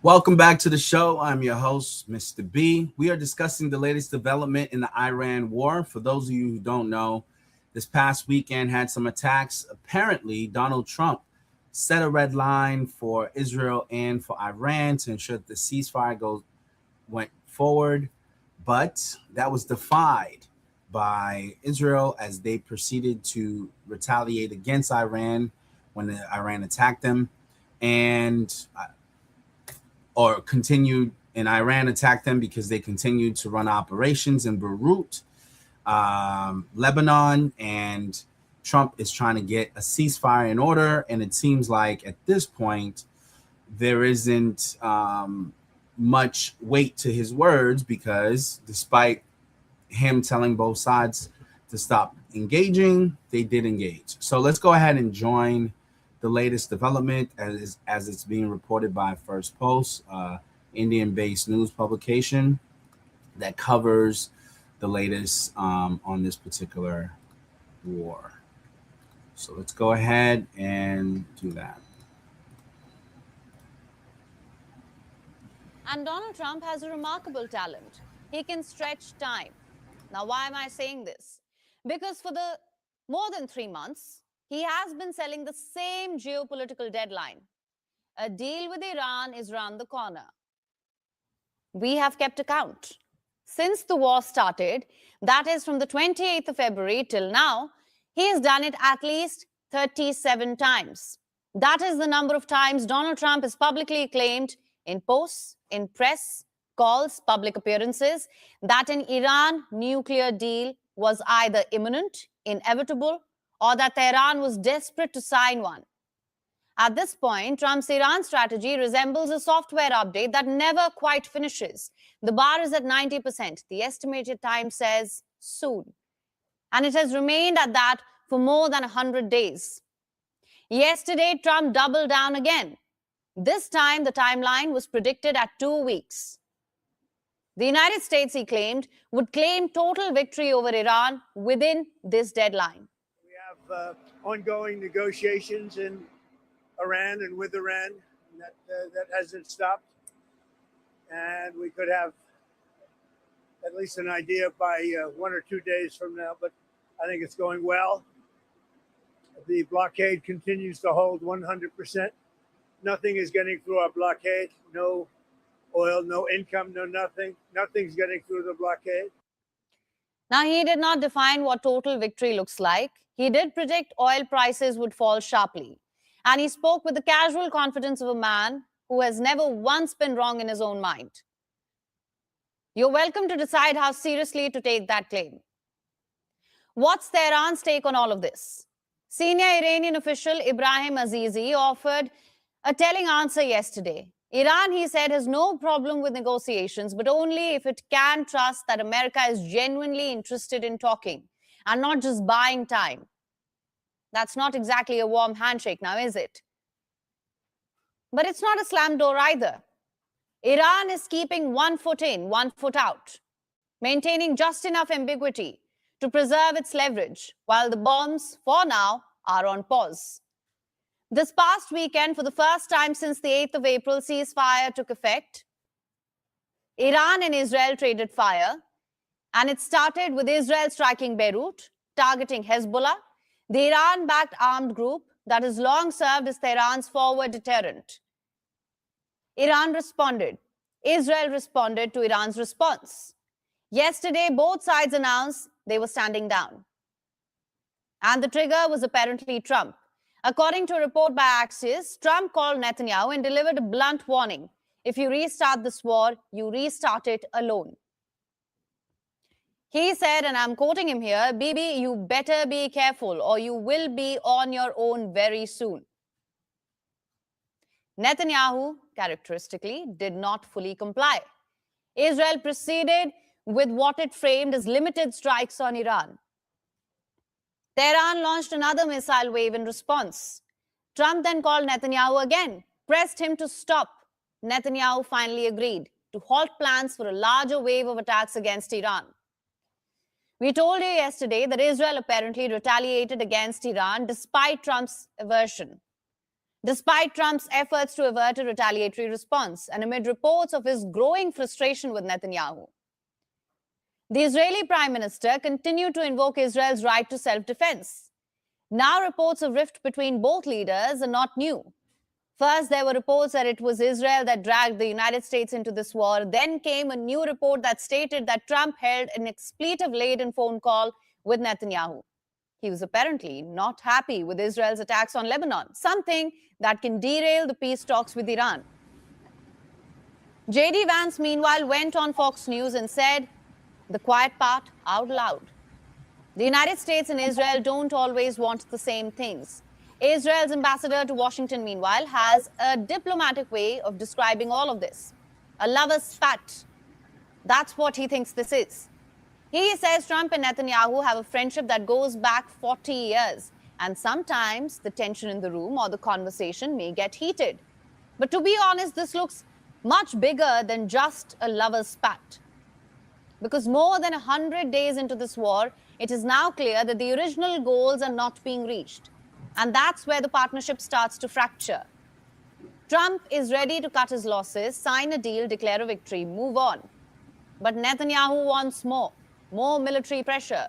Welcome back to the show. I'm your host, Mr. B. We are discussing the latest development in the Iran war. For those of you who don't know, this past weekend had some attacks. Apparently, Donald Trump set a red line for Israel and for Iran to ensure that the ceasefire went forward, but that was defied by Israel as they proceeded to retaliate against Iran when Iran attacked them. And or continued, and Iran attacked them because they continued to run operations in Beirut, Lebanon, and Trump is trying to get a ceasefire in order. And it seems like at this point, there isn't much weight to his words because despite him telling both sides to stop engaging, they did engage. So let's go ahead and join the latest development as it's being reported by First Post, Indian-based news publication that covers the latest on this particular war. So let's go ahead and do that. And Donald Trump has a remarkable talent. He can stretch time. Now, why am I saying this? Because for the more than 3 months, he has been selling the same geopolitical deadline. A deal with Iran is round the corner. We have kept account. Since the war started, that is from the 28th of February till now, he has done it at least 37 times. That is the number of times Donald Trump has publicly claimed in posts, in press, calls, public appearances, that an Iran nuclear deal was either imminent, inevitable, or that Tehran was desperate to sign one. At this point, Trump's Iran strategy resembles a software update that never quite finishes. The bar is at 90%. The estimated time says soon. And it has remained at that for more than 100 days. Yesterday, Trump doubled down again. This time, the timeline was predicted at 2 weeks. The United States, he claimed, would claim total victory over Iran within this deadline. We have ongoing negotiations in Iran and with Iran that hasn't stopped. And we could have at least an idea by 1 or 2 days from now, but I think it's going well. The blockade continues to hold 100%. Nothing is getting through our blockade. No oil, no income, no nothing. Nothing's getting through the blockade. Now, he did not define what total victory looks like. He did predict oil prices would fall sharply. And he spoke with the casual confidence of a man who has never once been wrong in his own mind. You're welcome to decide how seriously to take that claim. What's Tehran's take on all of this? Senior Iranian official Ibrahim Azizi offered a telling answer yesterday. Iran, he said, has no problem with negotiations, but only if it can trust that America is genuinely interested in talking and not just buying time. That's not exactly a warm handshake now, is it? But it's not a slam door either. Iran is keeping 1 foot in, 1 foot out, maintaining just enough ambiguity to preserve its leverage, while the bombs, for now, are on pause. This past weekend, for the first time since the 8th of April ceasefire took effect, Iran and Israel traded fire, and it started with Israel striking Beirut, targeting Hezbollah, the Iran-backed armed group that has long served as Tehran's forward deterrent. Iran responded. Israel responded to Iran's response. Yesterday, both sides announced they were standing down. And the trigger was apparently Trump. According to a report by Axios, Trump called Netanyahu and delivered a blunt warning. If you restart this war, you restart it alone. He said, and I'm quoting him here, "Bibi, you better be careful or you will be on your own very soon." Netanyahu, characteristically, did not fully comply. Israel proceeded with what it framed as limited strikes on Iran. Tehran launched another missile wave in response. Trump then called Netanyahu again, pressed him to stop. Netanyahu finally agreed to halt plans for a larger wave of attacks against Iran. We told you yesterday that Israel apparently retaliated against Iran despite Trump's aversion. despite Trump's efforts to avert a retaliatory response and amid reports of his growing frustration with Netanyahu. The Israeli Prime Minister continued to invoke Israel's right to self-defense. Now reports of rift between both leaders are not new. First, there were reports that it was Israel that dragged the United States into this war. Then came a new report that stated that Trump held an expletive-laden phone call with Netanyahu. He was apparently not happy with Israel's attacks on Lebanon, something that can derail the peace talks with Iran. J.D. Vance, meanwhile, went on Fox News and said the quiet part out loud. The United States and Israel don't always want the same things. Israel's ambassador to Washington, meanwhile, has a diplomatic way of describing all of this. A lover's spat. That's what he thinks this is. He says Trump and Netanyahu have a friendship that goes back 40 years. And sometimes the tension in the room or the conversation may get heated. But to be honest, this looks much bigger than just a lover's spat. Because more than 100 days into this war, it is now clear that the original goals are not being reached. And that's where the partnership starts to fracture. Trump is ready to cut his losses, sign a deal, declare a victory, move on. But Netanyahu wants more military pressure,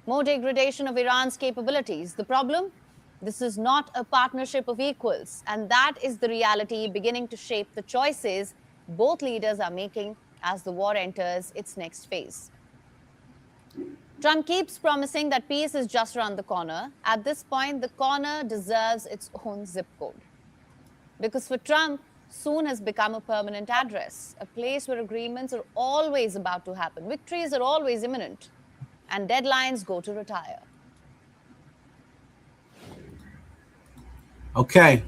more degradation of Iran's capabilities. The problem? This is not a partnership of equals. And that is the reality beginning to shape the choices both leaders are making as the war enters its next phase. Trump keeps promising that peace is just around the corner. At this point, the corner deserves its own zip code. Because for Trump, soon has become a permanent address, a place where agreements are always about to happen, victories are always imminent, and deadlines go to retire. Okay.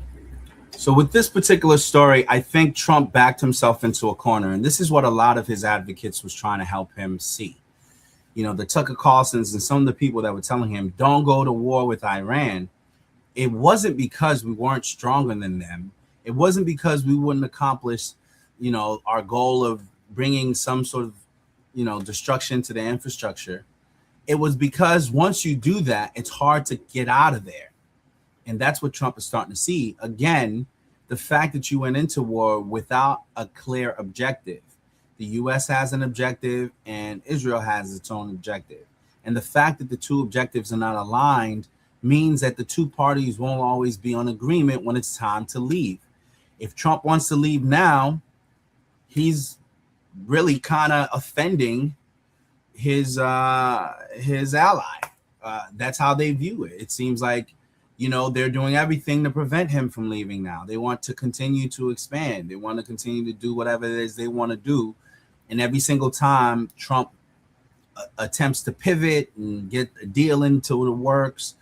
So with this particular story, I think Trump backed himself into a corner. And this is what a lot of his advocates was trying to help him see. You know, the Tucker Carlsons and some of the people that were telling him, don't go to war with Iran. It wasn't because we weren't stronger than them. It wasn't because we wouldn't accomplish, you know, our goal of bringing some sort of, you know, destruction to the infrastructure. It was because once you do that, it's hard to get out of there. And that's what Trump is starting to see. Again, the fact that you went into war without a clear objective. The U.S. has an objective and Israel has its own objective. And the fact that the two objectives are not aligned means that the two parties won't always be on agreement when it's time to leave. If Trump wants to leave now, he's really kind of offending his ally. That's how they view it. It seems like, you know, they're doing everything to prevent him from leaving now. They want to continue to expand. They want to continue to do whatever it is they want to do. And every single time Trump attempts to pivot and get a deal into the works,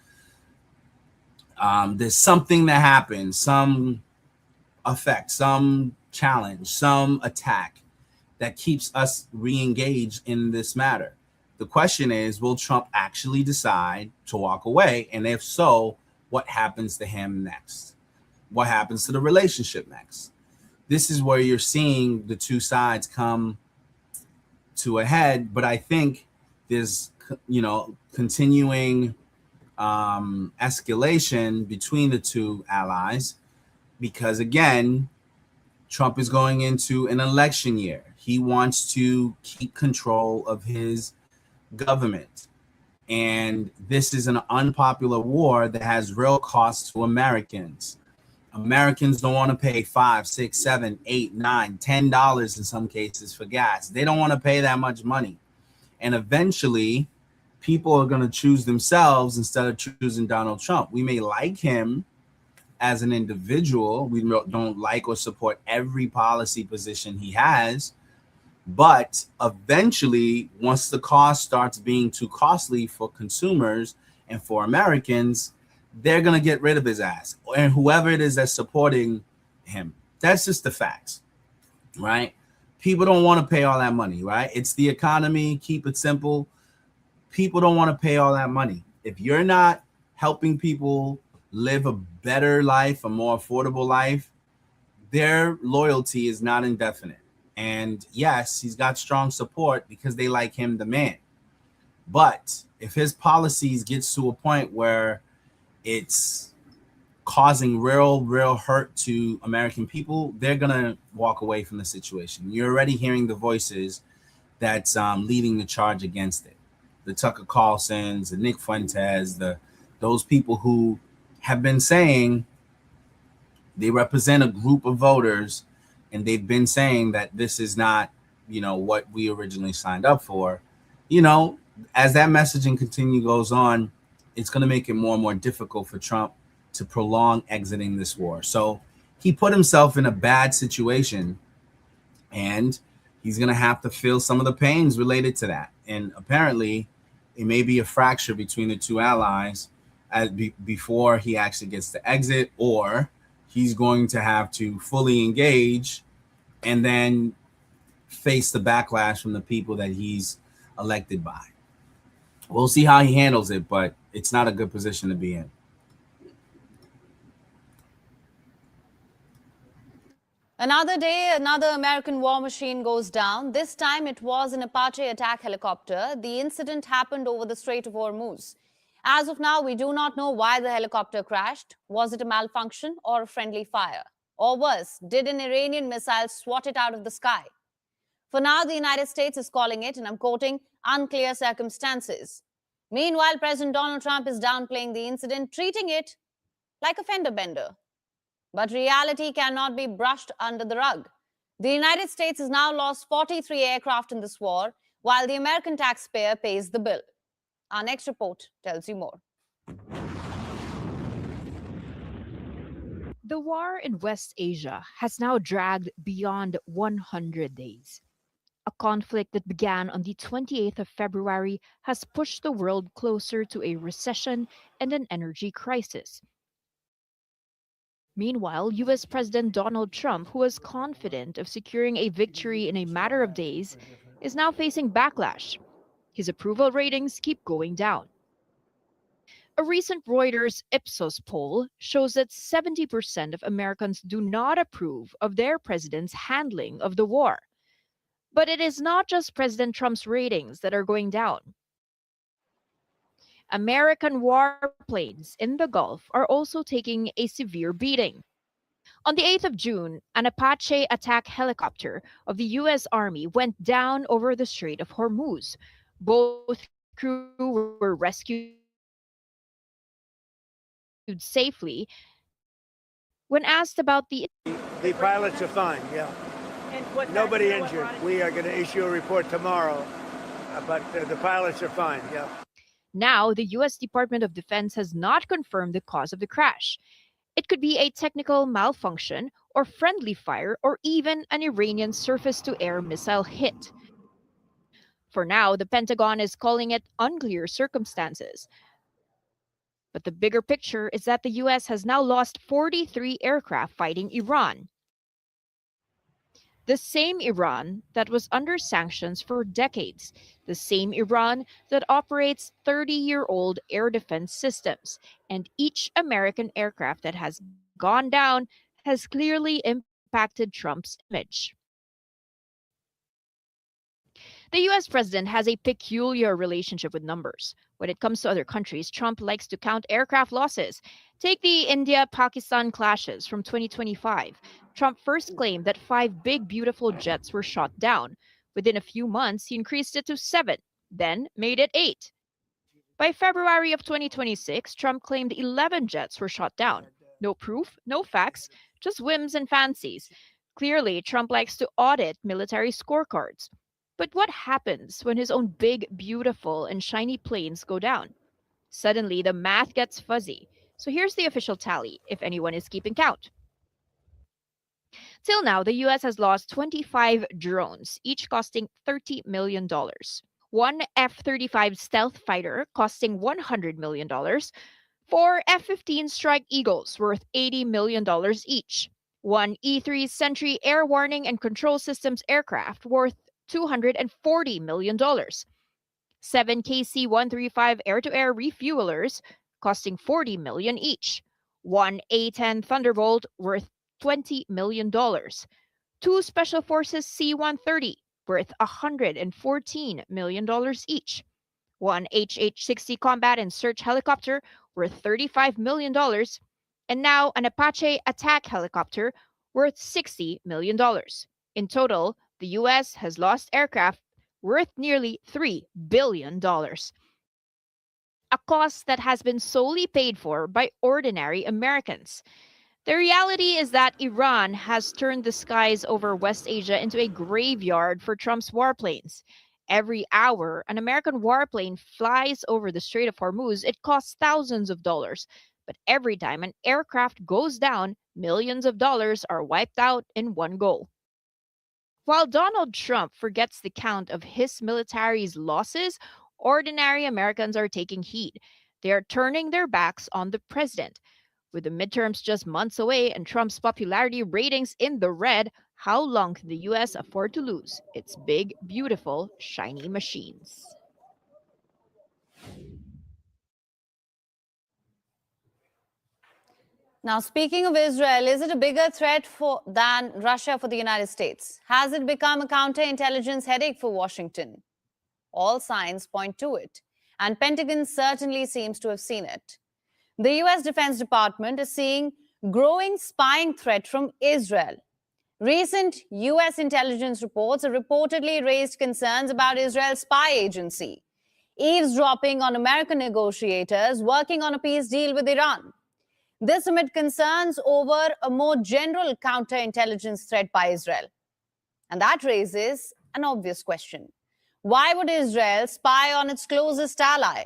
there's something that happens, some effect, some challenge, some attack that keeps us re-engaged in this matter. The question is, will Trump actually decide to walk away? And if so, what happens to him next? What happens to the relationship next? This is where you're seeing the two sides come to a head, but I think there's, you know, continuing escalation between the two allies, because again, Trump is going into an election year. He wants to keep control of his government. And this is an unpopular war that has real costs to Americans. Americans don't want to pay $5, $6, $7, $8, $9, $10 in some cases for gas. They don't want to pay that much money. And eventually, people are going to choose themselves instead of choosing Donald Trump. We may like him as an individual. We don't like or support every policy position he has. But eventually, once the cost starts being too costly for consumers and for Americans, they're going to get rid of his ass, and whoever it is that's supporting him. That's just the facts, right? People don't want to pay all that money, right? It's the economy. Keep it simple. People don't want to pay all that money. If you're not helping people live a better life, a more affordable life, their loyalty is not indefinite. And yes, he's got strong support because they like him, the man. But if his policies gets to a point where it's causing real hurt to American people, they're gonna walk away from the situation. You're already hearing the voices that's leading the charge against it. The Tucker Carlsons, the Nick Fuentes, those people who have been saying they represent a group of voters, and they've been saying that this is not, what we originally signed up for. As that messaging goes on, it's going to make it more and more difficult for Trump to prolong exiting this war. So he put himself in a bad situation, and he's going to have to feel some of the pains related to that. And apparently, it may be a fracture between the two allies before he actually gets to exit, or he's going to have to fully engage and then face the backlash from the people that he's elected by. We'll see how he handles it, but it's not a good position to be in. Another day, another American war machine goes down. This time it was an Apache attack helicopter. The incident happened over the Strait of Hormuz. As of now, we do not know why the helicopter crashed. Was it a malfunction or a friendly fire? Or worse, did an Iranian missile swat it out of the sky? For now, the United States is calling it, and I'm quoting, unclear circumstances. Meanwhile, President Donald Trump is downplaying the incident, treating it like a fender bender. But reality cannot be brushed under the rug. The United States has now lost 43 aircraft in this war, while the American taxpayer pays the bill. Our next report tells you more. The war in West Asia has now dragged beyond 100 days. A conflict that began on the 28th of February has pushed the world closer to a recession and an energy crisis. Meanwhile, US President Donald Trump, who was confident of securing a victory in a matter of days, is now facing backlash. His approval ratings keep going down. A recent Reuters Ipsos poll shows that 70% of Americans do not approve of their president's handling of the war. But it is not just President Trump's ratings that are going down. American warplanes in the Gulf are also taking a severe beating. On the 8th of June, an Apache attack helicopter of the U.S. Army went down over the Strait of Hormuz. Both crew were rescued safely. When asked about the pilots are fine, yeah. Nobody injured. We are going to issue a report tomorrow, but the pilots are fine, yeah. Now, the U.S. Department of Defense has not confirmed the cause of the crash. It could be a technical malfunction, or friendly fire, or even an Iranian surface-to-air missile hit. For now, the Pentagon is calling it unclear circumstances. But the bigger picture is that the U.S. has now lost 43 aircraft fighting Iran. The same Iran that was under sanctions for decades, the same Iran that operates 30-year-old air defense systems, and each American aircraft that has gone down has clearly impacted Trump's image. The US president has a peculiar relationship with numbers. When it comes to other countries, Trump likes to count aircraft losses. Take the India-Pakistan clashes from 2025. Trump first claimed that 5 big, beautiful jets were shot down. Within a few months, he increased it to 7, then made it 8. By February of 2026, Trump claimed 11 jets were shot down. No proof, no facts, just whims and fancies. Clearly, Trump likes to audit military scorecards. But what happens when his own big, beautiful, and shiny planes go down? Suddenly, the math gets fuzzy. So here's the official tally, if anyone is keeping count. Till now, the US has lost 25 drones, each costing $30 million. One F-35 stealth fighter costing $100 million. 4 F-15 Strike Eagles worth $80 million each. One E-3 Sentry air warning and control systems aircraft worth $240 million. 7 KC-135 air-to-air refuelers costing $40 million each. One A-10 Thunderbolt worth $20 million. 2 Special Forces C-130 worth $114 million each. One HH-60 combat and search helicopter worth $35 million. and now an Apache attack helicopter worth $60 million. In total, the US has lost aircraft worth nearly $3 billion, a cost that has been solely paid for by ordinary Americans. The reality is that Iran has turned the skies over West Asia into a graveyard for Trump's warplanes. Every hour an American warplane flies over the Strait of Hormuz, it costs thousands of dollars. But every time an aircraft goes down, millions of dollars are wiped out in one go. While Donald Trump forgets the count of his military's losses, ordinary Americans are taking heed. They are turning their backs on the president. With the midterms just months away and Trump's popularity ratings in the red, how long can the US afford to lose its big, beautiful, shiny machines? Now, speaking of Israel, is it a bigger threat than Russia for the United States? Has it become a counterintelligence headache for Washington? All signs point to it, and Pentagon certainly seems to have seen it. The US Defense Department is seeing growing spying threat from Israel. Recent US intelligence reports have reportedly raised concerns about Israel's spy agency, eavesdropping on American negotiators working on a peace deal with Iran. This amid concerns over a more general counterintelligence threat by Israel. And that raises an obvious question. Why would Israel spy on its closest ally?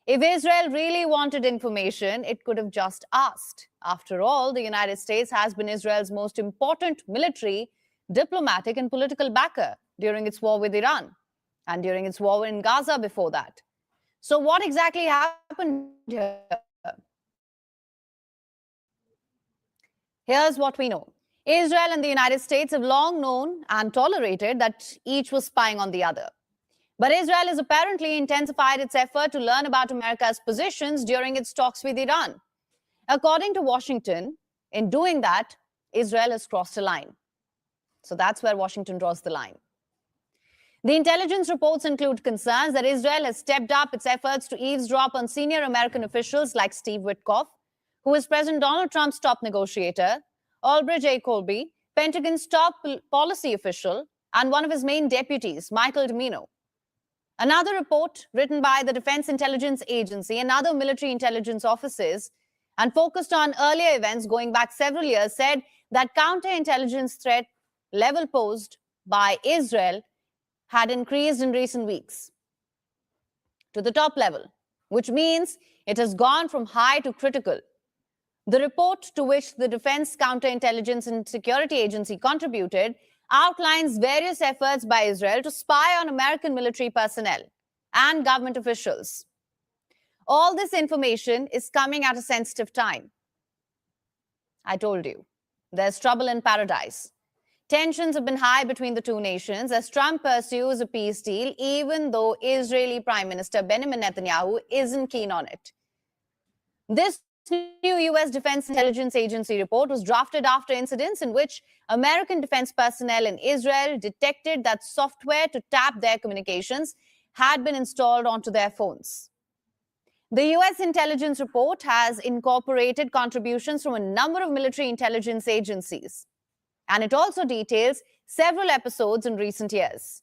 If Israel really wanted information, it could have just asked. After all, the United States has been Israel's most important military, diplomatic, and political backer during its war with Iran and during its war in Gaza before that. So what exactly happened here? Here's what we know. Israel and the United States have long known and tolerated that each was spying on the other. But Israel has apparently intensified its effort to learn about America's positions during its talks with Iran. According to Washington, in doing that, Israel has crossed a line. So that's where Washington draws the line. The intelligence reports include concerns that Israel has stepped up its efforts to eavesdrop on senior American officials like Steve Witkoff, who is President Donald Trump's top negotiator, Albridge A. Colby, Pentagon's top policy official, and one of his main deputies, Michael Domino. Another report written by the Defense Intelligence Agency and other military intelligence offices and focused on earlier events going back several years said that counterintelligence threat level posed by Israel had increased in recent weeks to the top level, which means it has gone from high to critical. The report, to which the Defense Counterintelligence and Security Agency contributed, outlines various efforts by Israel to spy on American military personnel and government officials. All this information is coming at a sensitive time. I told you, there's trouble in paradise. Tensions have been high between the two nations as Trump pursues a peace deal, even though Israeli Prime Minister Benjamin Netanyahu isn't keen on it. This new US Defense Intelligence Agency report was drafted after incidents in which American defense personnel in Israel detected that software to tap their communications had been installed onto their phones. The US intelligence report has incorporated contributions from a number of military intelligence agencies, and it also details several episodes in recent years.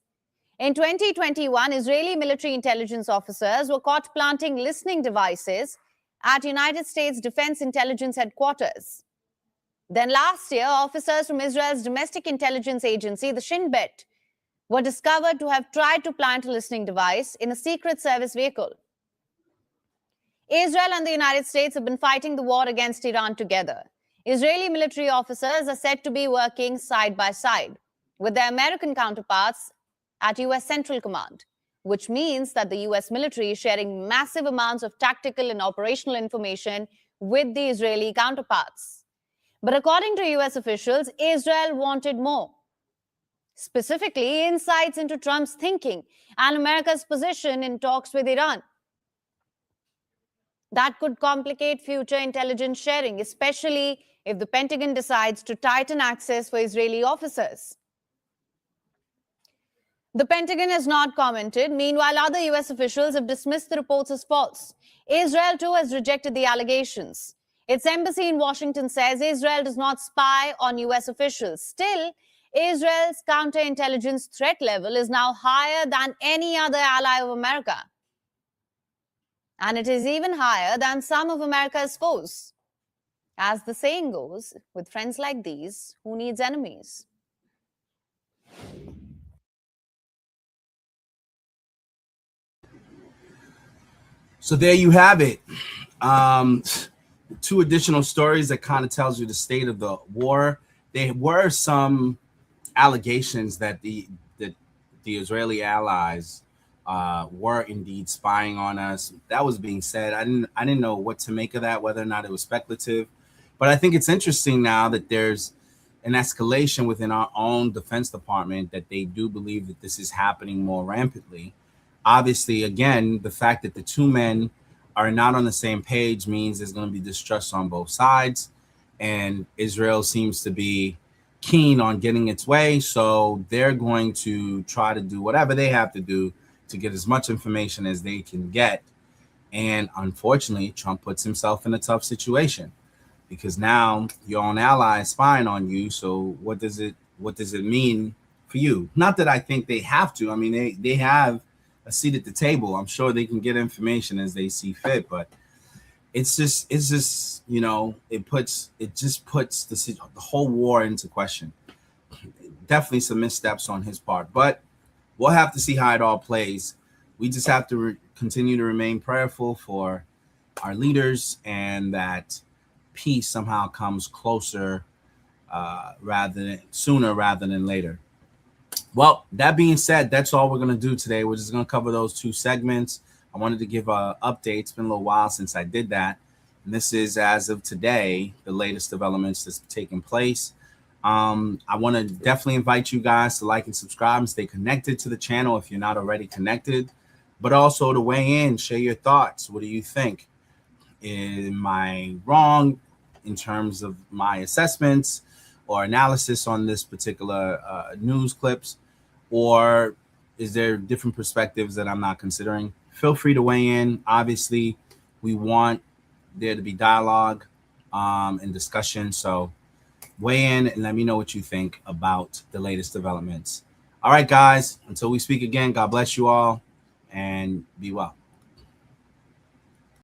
In 2021, Israeli military intelligence officers were caught planting listening devices at United States Defense Intelligence Headquarters. Then last year, officers from Israel's domestic intelligence agency, the Shin Bet, were discovered to have tried to plant a listening device in a Secret Service vehicle. Israel and the United States have been fighting the war against Iran together. Israeli military officers are said to be working side by side with their American counterparts at US Central Command, which means that the US military is sharing massive amounts of tactical and operational information with the Israeli counterparts. But according to US officials, Israel wanted more. Specifically, insights into Trump's thinking and America's position in talks with Iran. That could complicate future intelligence sharing, especially if the Pentagon decides to tighten access for Israeli officers. The Pentagon has not commented. Meanwhile, other US officials have dismissed the reports as false. Israel, too, has rejected the allegations. Its embassy in Washington says Israel does not spy on US officials. Still, Israel's counterintelligence threat level is now higher than any other ally of America. And it is even higher than some of America's foes. As the saying goes, with friends like these, who needs enemies? So there you have it. Two additional stories that kind of tells you the state of the war. There were some allegations that the Israeli allies were indeed spying on us. That was being said. I didn't know what to make of that, whether or not it was speculative. But I think it's interesting now that there's an escalation within our own Defense Department that they do believe that this is happening more rampantly. Obviously, again, the fact that the two men are not on the same page means there's going to be distrust on both sides. And Israel seems to be keen on getting its way. So they're going to try to do whatever they have to do to get as much information as they can get. And unfortunately, Trump puts himself in a tough situation because now your own ally is spying on you. So what does it mean for you? Not that I think they have to. I mean, they have a seat at the table. I'm sure they can get information as they see fit, but it's just it just puts the whole war into question. Definitely some missteps on his part, but we'll have to see how it all plays. We just have to continue to remain prayerful for our leaders and that peace somehow comes closer sooner rather than later. Well, that being said, that's all we're going to do today. We're just going to cover those two segments. I wanted to give an update. It's been a little while since I did that. And this is, as of today, the latest developments that's taking place. I want to definitely invite you guys to like and subscribe and stay connected to the channel if you're not already connected, but also to weigh in, share your thoughts. What do you think? Am I wrong in terms of my assessments or analysis on this particular news clips, or is there different perspectives that I'm not considering? Feel free to weigh in. Obviously, we want there to be dialogue and discussion. So weigh in and let me know what you think about the latest developments. All right, guys, until we speak again, God bless you all and be well.